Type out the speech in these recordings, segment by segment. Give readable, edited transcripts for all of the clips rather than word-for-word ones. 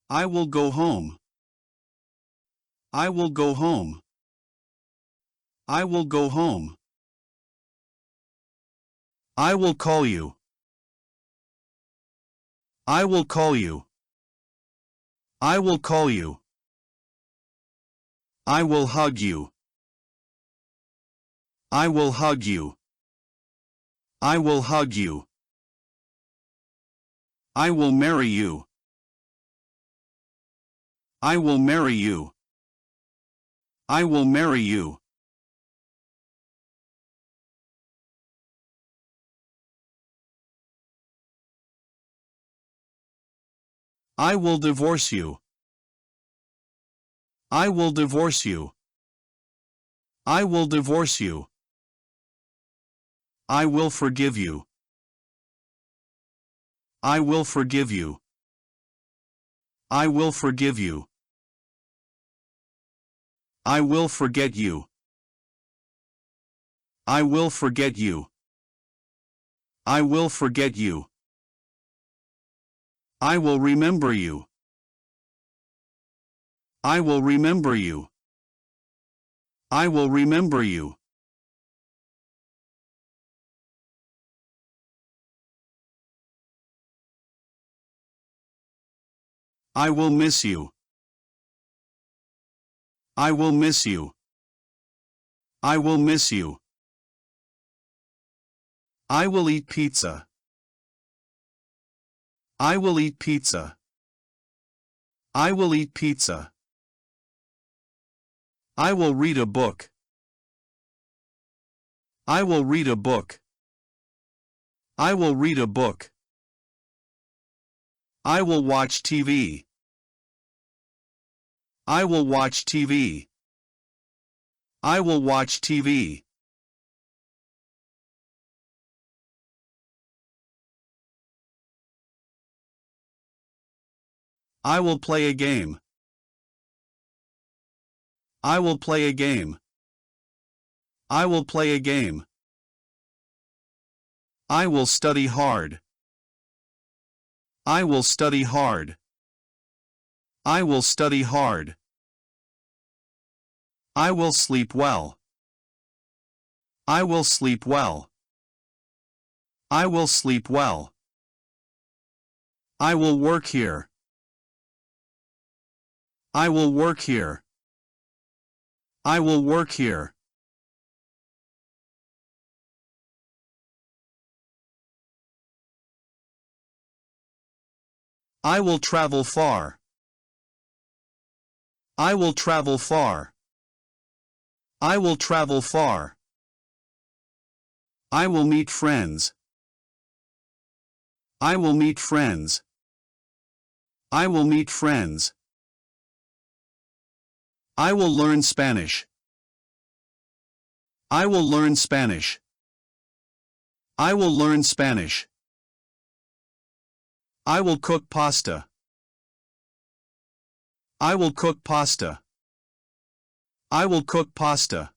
I will go home. I will go home. I will go home. I will call you. I will call you. I will call you. I will hug you. I will hug you. I will hug you. I will marry you. I will marry you. I will marry you. I will divorce you. I will divorce you. I will divorce you. I will forgive you. I will forgive you. I will forgive you. I will forget you. I will forget you. I will forget you. I will remember you. I will remember you. I will remember you. I will miss you. I will miss you. I will miss you. I will eat pizza. I will eat pizza. I will eat pizza. I will read a book. I will read a book. I will read a book. I will watch TV. I will watch TV. I will watch TV. I will play a game. I will play a game. I will play a game. I will study hard. I will study hard. I will study hard. I will sleep well. I will sleep well. I will sleep well. I will work here. I will work here. I will work here. I will travel far. I will travel far. I will travel far. I will meet friends. I will meet friends. I will meet friends. I will learn Spanish. I will learn Spanish. I will learn Spanish. I will cook pasta. I will cook pasta. I will cook pasta.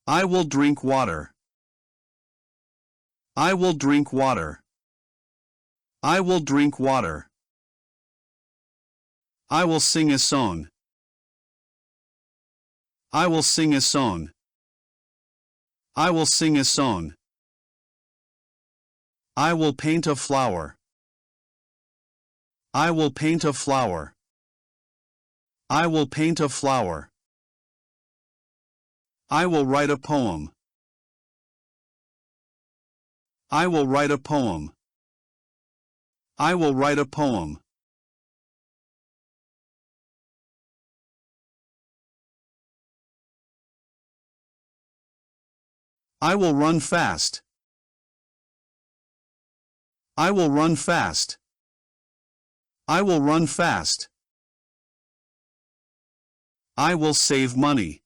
I will drink water. I will drink water. I will drink water. I will sing a song. I will sing a song. I will sing a song. I will paint a flower. I will paint a flower. I will paint a flower. I will write a poem. I will write a poem. I will write a poem. I will run fast. I will run fast. I will run fast. I will save money.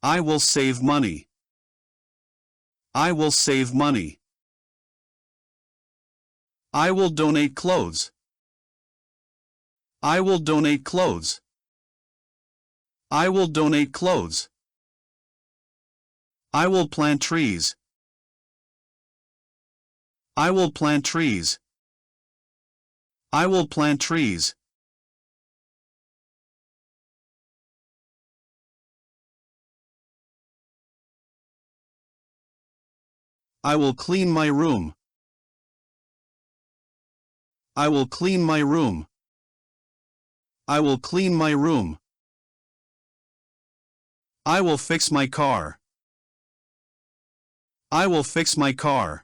I will save money. I will save money. I will donate clothes. I will donate clothes. I will donate clothes. I will plant trees. I will plant trees. I will plant trees. I will clean my room. I will clean my room. I will clean my room. I will fix my car. I will fix my car.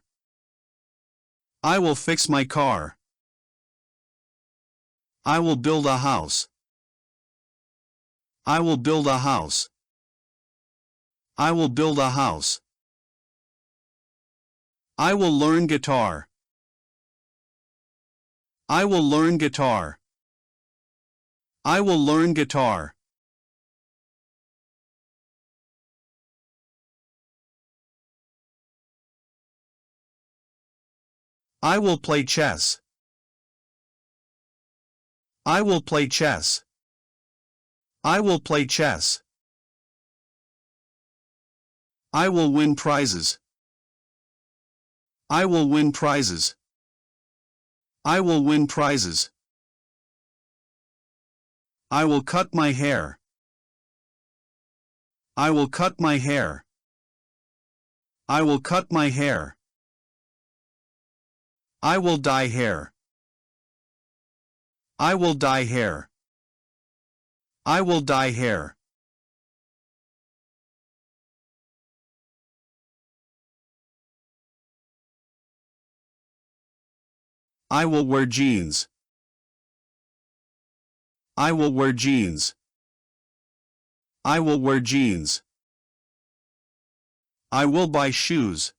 I will fix my car. I will build a house. I will build a house. I will build a house. I will learn guitar. I will learn guitar. I will learn guitar. I will play chess. I will play chess. I will play chess. I will win prizes. I will win prizes. I will win prizes. I will cut my hair. I will cut my hair. I will cut my hair. I will dye hair. I will dye hair. I will dye hair. I will wear jeans. I will wear jeans. I will wear jeans. I will buy shoes.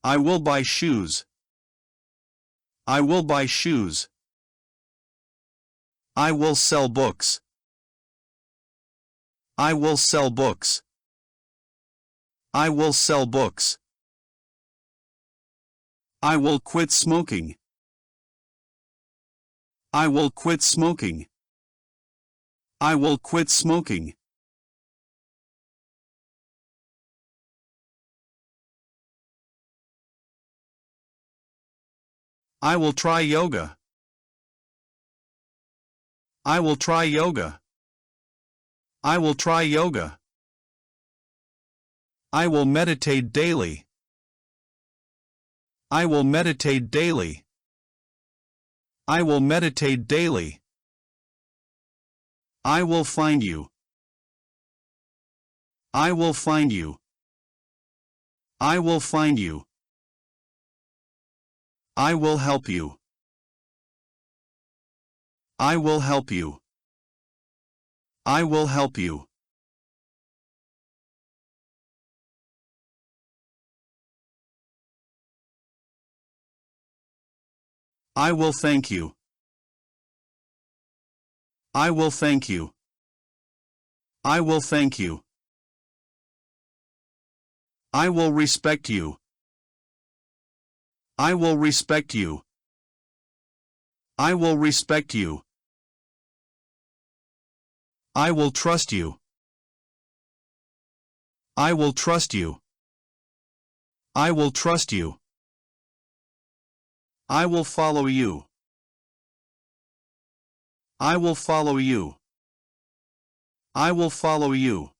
I will buy shoes. I will buy shoes. I will sell books. I will sell books. I will sell books. I will quit smoking. I will quit smoking. I will quit smoking. I will try yoga. I will try yoga. I will try yoga. I will meditate daily. I will meditate daily. I will meditate daily. I will find you. I will find you. I will find you. I will help you. I will help you. I will help you. I will thank you. I will thank you. I will thank you. I will respect you. I will respect you. I will respect you. I will trust you. I will trust you. I will trust you. I will follow you. I will follow you. I will follow you.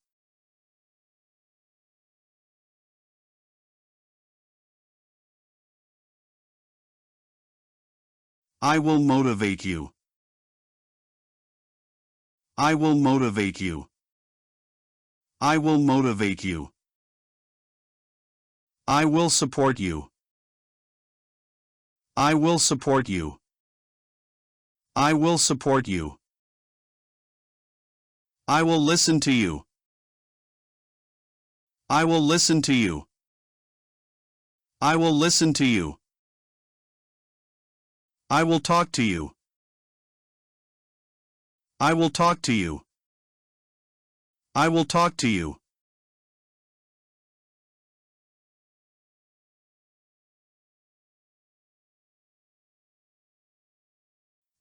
I will motivate you. I will motivate you. I will motivate you. I will support you. I will support you. I will support you. I will listen to you. I will listen to you. I will listen to you. I will talk to you. I will talk to you. I will talk to you.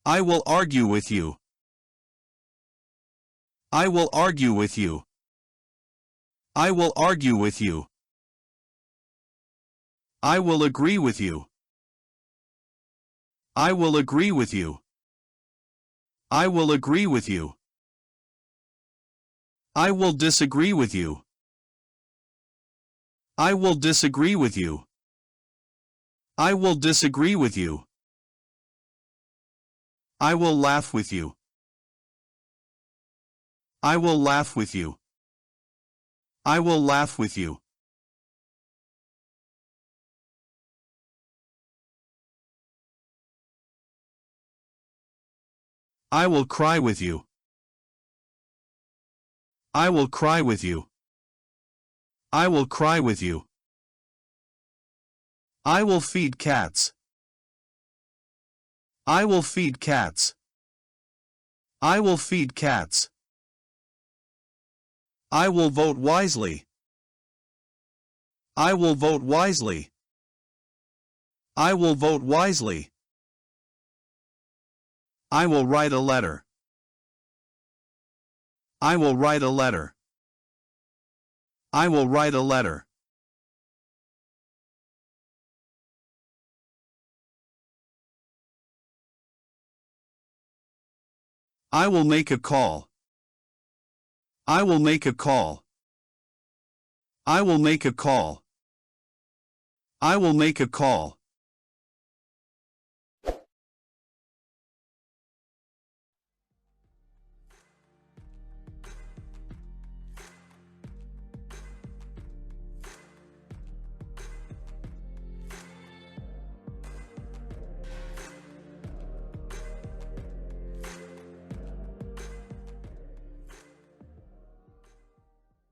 I will argue with you. I will argue with you. I will argue with you. I will agree with you. I will agree with you. I will agree with you. I will disagree with you. I will disagree with you. I will disagree with you. I will laugh with you. I will laugh with you. I will laugh with you. I will cry with you. I will cry with you. I will cry with you. I will feed cats. I will feed cats. I will feed cats. I will vote wisely. I will vote wisely. I will vote wisely. I will write a letter. I will write a letter. I will write a letter. I will make a call. I will make a call. I will make a call. I will make a call.